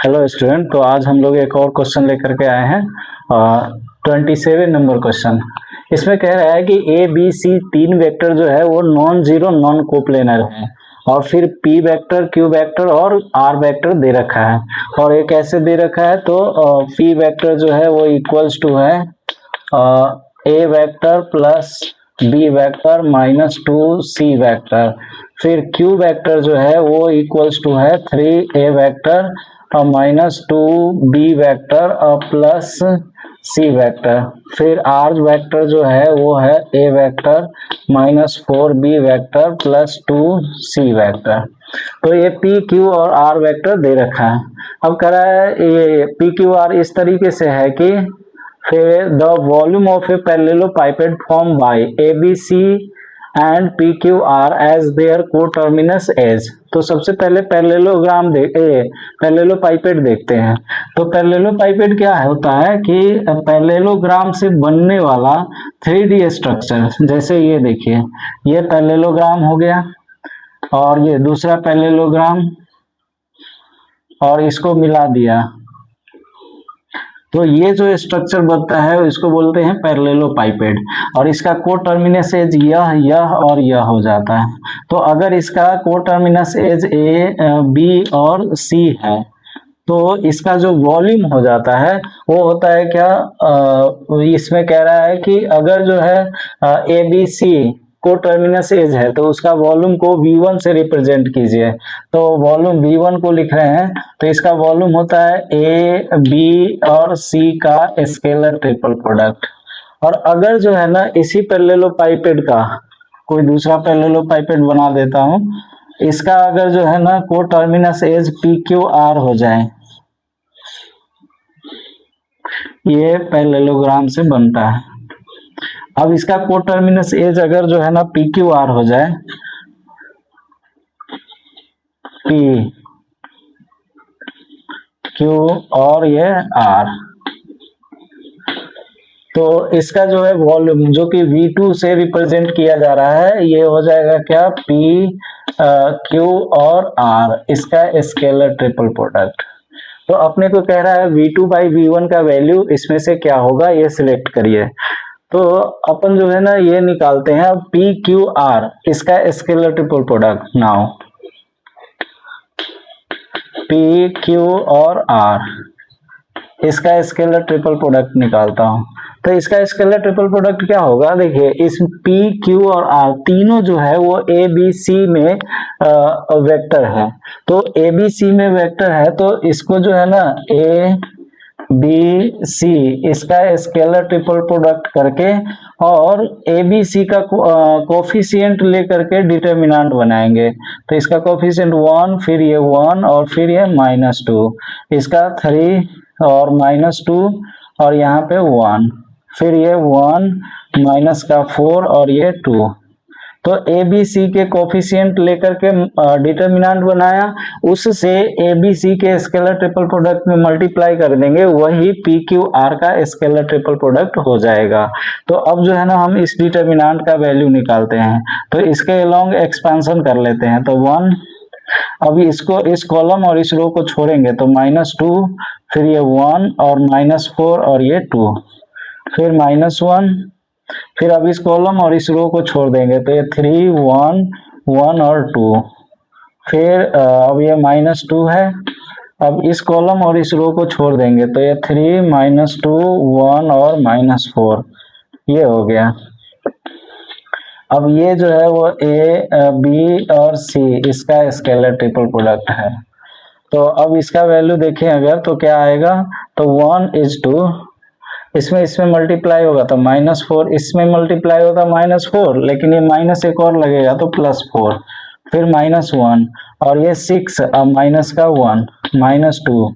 Hello student, तो आज हम लोग एक और क्वेश्चन लेकर के आए हैं। 27 नंबर क्वेश्चन। इसमें कह रहा है कि ए बी सी तीन वेक्टर जो है वो नॉन जीरो नॉन कोप्लेनर है, और फिर पी वेक्टर, क्यू वेक्टर और आर वेक्टर दे रखा है। और ये कैसे दे रखा है, तो पी वेक्टर जो है वो इक्वल्स टू है A vector plus B vector minus 2 C vector. फिर क्यू वेक्टर जो है वो इक्वल्स टू है 3 ए वेक्टर और माइनस 2 बी वेक्टर और प्लस सी वेक्टर। फिर आर वेक्टर जो है वो है A vector minus 4 B vector plus 2 C vector. तो ये पी क्यू और आर वेक्टर दे रखा है। अब कह रहा है ये पी क्यू आर इस तरीके से है कि फिर the volume of a parallelepiped form by A B C and P Q R as their coterminous edge. तो सबसे पहले पैरेललोपाइपेड देखते हैं। तो पैरेललोपाइपेड क्या होता है कि पैरेललोग्राम से बनने वाला 3D स्ट्रक्चर। जैसे ये देखिए, ये पैरेललोग्राम हो गया और ये दूसरा पैरेललोग्राम, और इसको मिला दिया, तो ये जो स्ट्रक्चर बनता है इसको बोलते हैं पैरेललोपाइपेड। और इसका कोटर्मिनस एज यह और यह हो जाता है। तो अगर इसका कोटर्मिनस एज ए बी और सी है तो इसका जो वॉल्यूम हो जाता है वो होता है क्या, इसमें कह रहा है कि अगर जो है ए बी सी को टर्मिनस एज है तो उसका वॉल्यूम को V1 से रिप्रेजेंट कीजिए। तो वॉल्यूम V1 को लिख रहे हैं, तो इसका वॉल्यूम होता है ए बी और सी का स्केलर ट्रिपल प्रोडक्ट। और अगर जो है ना इसी पैरेललोपाइपेड का कोई दूसरा पैरेललोपाइपेड बना देता हूं, इसका अगर जो है ना को terminus as P Q R हो जाए, ये पैरेललोग्राम से बनता है। अब इसका कोटर्मिनस एज अगर जो है ना पी क्यू आर हो जाए, पी क्यू और ये आर, तो इसका जो है वॉल्यूम जो कि V2 से रिप्रेजेंट किया जा रहा है, ये हो जाएगा क्या, पी क्यू और आर, इसका स्केलर ट्रिपल प्रोडक्ट। तो अपने को कह रहा है V2 बाई V1 का वैल्यू इसमें से क्या होगा, ये सिलेक्ट करिए। तो अपन जो है ना ये निकालते हैं पी क्यू आर, इसका scalar triple product. Now P Q और आर, इसका स्केलर ट्रिपल प्रोडक्ट निकालता हूं। तो इसका स्केलर ट्रिपल प्रोडक्ट क्या होगा, देखिए इस पी क्यू और आर तीनों जो है वो ए बी सी में वेक्टर है। तो ए बी सी में वेक्टर है तो इसको जो है ना ए बी सी, इसका स्केलर ट्रिपल प्रोडक्ट करके और ए बी सी का कोफिशिएंट लेकर के डिटर्मिनेंट बनाएंगे। तो इसका कोफिशिएंट 1, फिर ये 1 और फिर ये -2, इसका 3 और -2 और यहाँ पे 1, फिर ये 1 माइनस का 4 और ये 2। तो ए बी सी के कोफिशिएंट लेकर के डिटर्मिनेंट बनाया, उससे ए बी सी के स्केलर ट्रिपल प्रोडक्ट में मल्टीप्लाई कर देंगे, वही पी क्यू आर का स्केलर ट्रिपल प्रोडक्ट हो जाएगा। तो अब जो है ना हम इस डिटर्मिनेंट का वैल्यू निकालते हैं, तो इसके अलोंग एक्सपेंशन कर लेते हैं। तो 1, अभी इसको इस कॉलम और इस रो को छोड़ेंगे तो -2, फिर ये 1 और -4 और ये 2, फिर -1, फिर अब इस कॉलम और इस रो को छोड़ देंगे तो ये 3, 1, 1 और 2, फिर अब ये -2 है। अब इस कॉलम और इस रो को छोड़ देंगे तो ये 3, -2, 1 और -4, ये हो गया। अब ये जो है वो ए बी और सी, इसका स्केलर ट्रिपल प्रोडक्ट है। तो अब इसका वैल्यू देखें अगर तो क्या आएगा, तो 1:2, इसमें मल्टीप्लाई होगा तो -4, इसमें मल्टीप्लाई होगा -4, लेकिन ये माइनस एक और लगेगा तो +4, फिर -1 और ये 6, अब माइनस का 1, -2,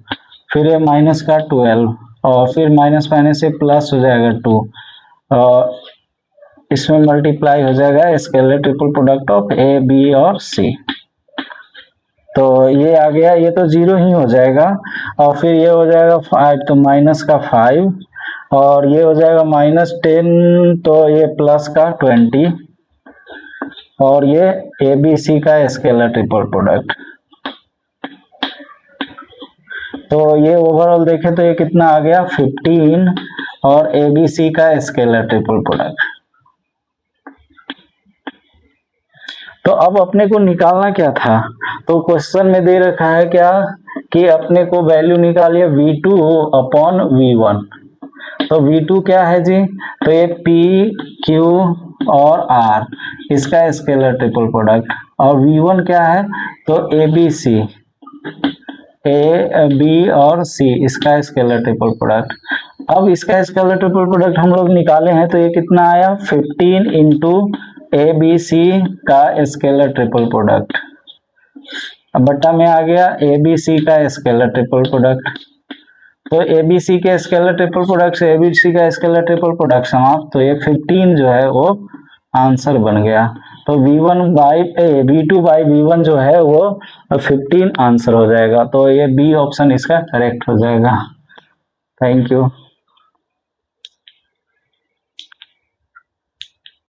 फिर ये माइनस का 12 और फिर माइनस से प्लस हो जाएगा 2, और इसमें मल्टीप्लाई हो जाएगा scalar triple product of A B और सी। तो ये आ गया, ये तो 0 ही हो जाएगा, और फिर ये हो जाएगा 5, तो माइनस का 5 और ये हो जाएगा -10, तो ये प्लस का 20 और ये ए बी सी का स्केलर ट्रिपल प्रोडक्ट। तो ये ओवरऑल देखें तो ये कितना आ गया 15 और ABC का स्केलर ट्रिपल प्रोडक्ट। तो अब अपने को निकालना क्या था, तो क्वेश्चन में दे रखा है क्या कि अपने को वैल्यू निकालिए V2 अपॉन V1। तो V2 क्या है जी, तो ये P Q और R इसका स्केलर ट्रिपल प्रोडक्ट, और V1 क्या है तो ABC A B और C इसका स्केलर ट्रिपल प्रोडक्ट। अब इसका स्केलर ट्रिपल प्रोडक्ट हम लोग निकाले हैं तो ये कितना आया 15 इंटू ABC का स्केलर ट्रिपल प्रोडक्ट, अब बट्टा में आ गया ABC का स्केलर ट्रिपल प्रोडक्ट। तो ABC के स्केलर ट्रिपल प्रोडक्ट से ABC का स्केलर ट्रिपल प्रोडक्ट समाप्त, तो ये 15 जो है वो आंसर बन गया। तो V2 बाई V1 जो है वो 15 आंसर हो जाएगा। तो ये बी ऑप्शन इसका करेक्ट हो जाएगा। Thank you.